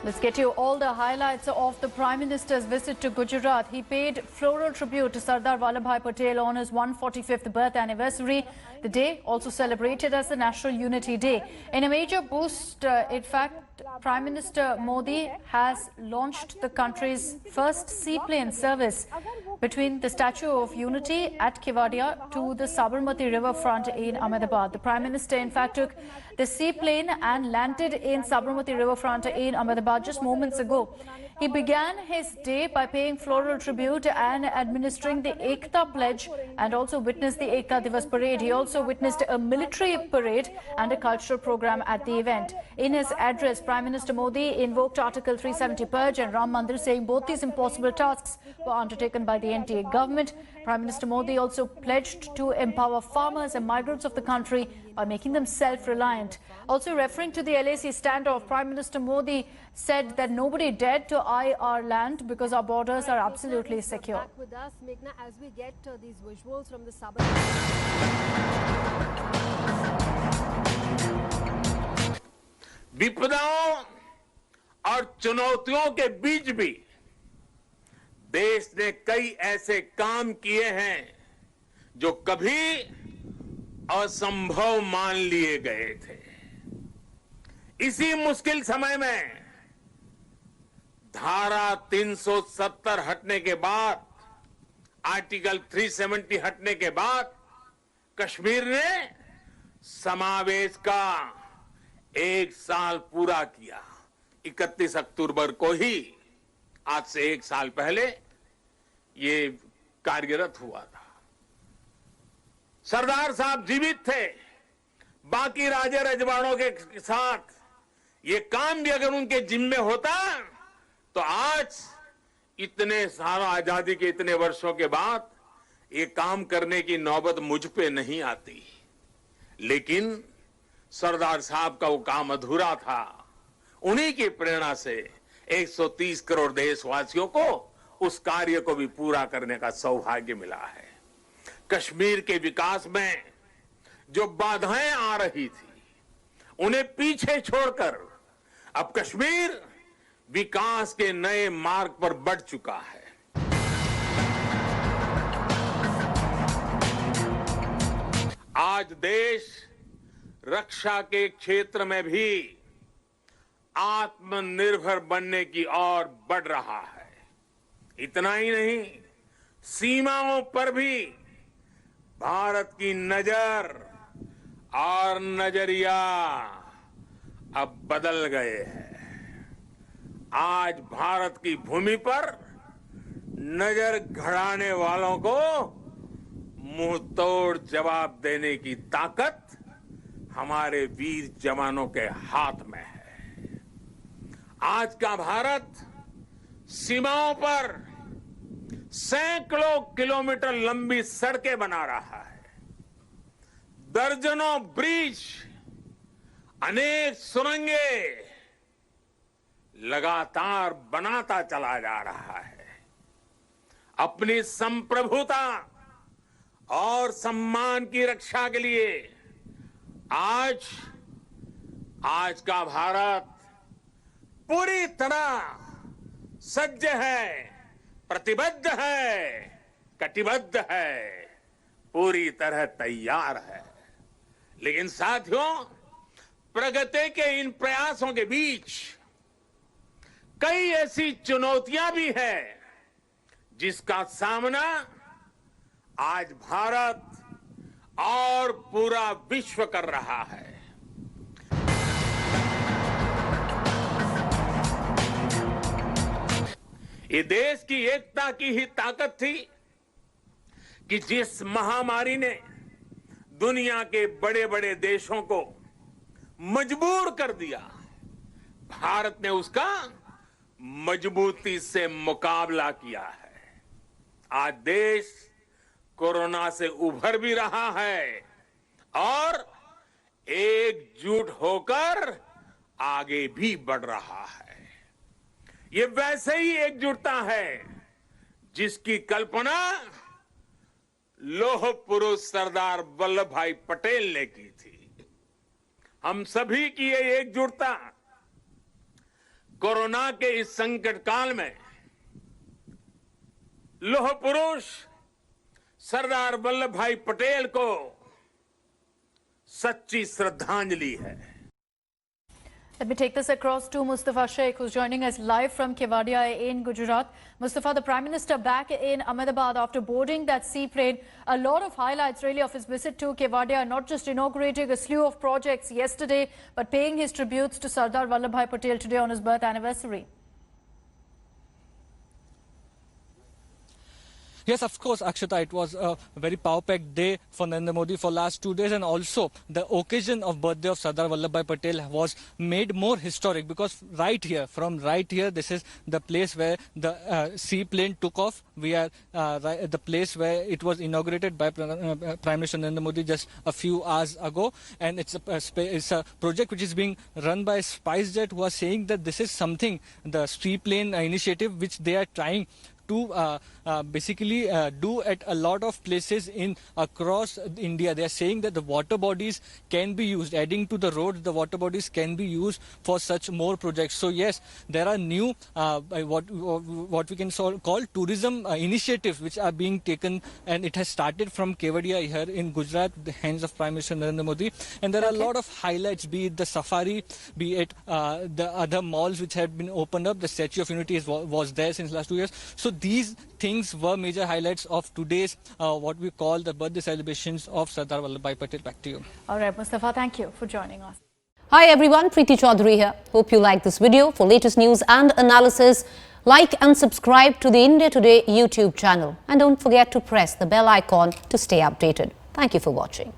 Let's get you all the highlights of the Prime Minister's visit to Gujarat. He paid floral tribute to Sardar Vallabhbhai Patel on his 145th birth anniversary. The day also celebrated as the National Unity Day. In a major boost, in fact, Prime Minister Modi has launched the country's first seaplane service between the Statue of Unity at Kevadia to the Sabarmati riverfront in Ahmedabad. The Prime Minister, in fact, took the seaplane and landed in Sabarmati riverfront in Ahmedabad just moments ago. He began his day by paying floral tribute and administering the Ekta Pledge and also witnessed the Ekta Divas parade. He also witnessed a military parade and a cultural program at the event. In his address, Prime Minister Modi invoked Article 370 Purge and Ram Mandir, saying both these impossible tasks were undertaken by the NDA government. Prime Minister Modi also pledged to empower farmers and migrants of the country by making them self-reliant. Also referring to the LAC standoff, Prime Minister Modi said that nobody dared to eye our land because our borders are absolutely secure. Back with us, Meghna, as we get these visuals from the विपदाओं और चुनौतियों के बीच भी देश ने कई ऐसे काम किए हैं जो कभी असंभव मान लिए गए थे। इसी मुश्किल समय में धारा 370 हटने के बाद, आर्टिकल 370 हटने के बाद कश्मीर ने समावेश का 1 साल पूरा किया। 31 अक्टूबर को ही, आज से 1 साल पहले ये कार्यरत हुआ था। सरदार साहब जीवित थे, बाकी राजे रजवाड़ों के साथ ये काम भी अगर उनके जिम्मे होता तो आज इतने साल आजादी के इतने वर्षों के बाद ये काम करने की नौबत मुझ पे नहीं आती। लेकिन सरदार साहब का वो काम अधूरा था। उन्हीं की प्रेरणा से 130 करोड़ देशवासियों को उस कार्य को भी पूरा करने का सौभाग्य मिला है। कश्मीर के विकास में जो बाधाएं आ रही थी, उन्हें पीछे छोड़कर अब कश्मीर विकास के नए मार्ग पर बढ़ चुका है। आज देश रक्षा के क्षेत्र में भी आत्मनिर्भर बनने की ओर बढ़ रहा है। इतना ही नहीं, सीमाओं पर भी भारत की नजर और नजरिया अब बदल गए हैं। आज भारत की भूमि पर नजर गड़ाने वालों को मुंह तोड़ जवाब देने की ताकत हमारे वीर जवानों के हाथ में है। आज का भारत सीमाओं पर सैकड़ों किलोमीटर लंबी सड़कें बना रहा है, दर्जनों ब्रिज, अनेक सुरंगें लगातार बनाता चला जा रहा है। अपनी संप्रभुता और सम्मान की रक्षा के लिए आज का भारत पूरी तरह सज्ज है, प्रतिबद्ध है, कटिबद्ध है, पूरी तरह तैयार है। लेकिन साथियों, प्रगति के इन प्रयासों के बीच कई ऐसी चुनौतियां भी हैं जिसका सामना आज भारत और पूरा विश्व कर रहा है। ये देश की एकता की ही ताकत थी कि जिस महामारी ने दुनिया के बड़े बड़े देशों को मजबूर कर दिया, भारत ने उसका मजबूती से मुकाबला किया है। आज देश कोरोना से उभर भी रहा है और एकजुट होकर आगे भी बढ़ रहा है। ये वैसे ही एकजुटता है जिसकी कल्पना लौह पुरुष सरदार वल्लभ भाई पटेल ने की थी। हम सभी की ये एकजुटता कोरोना के इस संकट काल में लौह पुरुष सरदार वल्लभ भाई पटेल को सच्ची श्रद्धांजलि है। Let me take this across to Mustafa Sheikh, who's joining us live from Kevadia in Gujarat. Mustafa, the Prime Minister back in Ahmedabad after boarding that seaplane. A lot of highlights really of his visit to Kevadia, not just inaugurating a slew of projects yesterday, but paying his tributes to Sardar Vallabhbhai Patel today on his birth anniversary. Yes, of course, Akshata, it was a very power-packed day for Narendra Modi for last 2 days, and also the occasion of birthday of Sardar Vallabhbhai Patel was made more historic because right here, this is the place where the seaplane took off. We are at the place where it was inaugurated by Prime Minister Narendra Modi just a few hours ago, and it's a project which is being run by SpiceJet, who are saying that this is something, the seaplane initiative, which they are trying to basically do at a lot of places in across India. They are saying that the water bodies can be used, adding to the roads, the water bodies can be used for such more projects. So yes, there are new what we can call tourism initiatives which are being taken, and it has started from Kevadia here in Gujarat, the hands of Prime Minister Narendra Modi. And there are a lot of highlights, be it the safari, be it the other malls which have been opened up. The Statue of Unity was there since last 2 years. So these things were major highlights of today's what we call the birthday celebrations of Sardar Vallabhbhai Patel. Back to you. All right, Mustafa, thank you for joining us. Hi everyone, Preeti Chaudhary here. Hope you like this video. For latest news and analysis, like and subscribe to the India Today YouTube channel. And don't forget to press the bell icon to stay updated. Thank you for watching.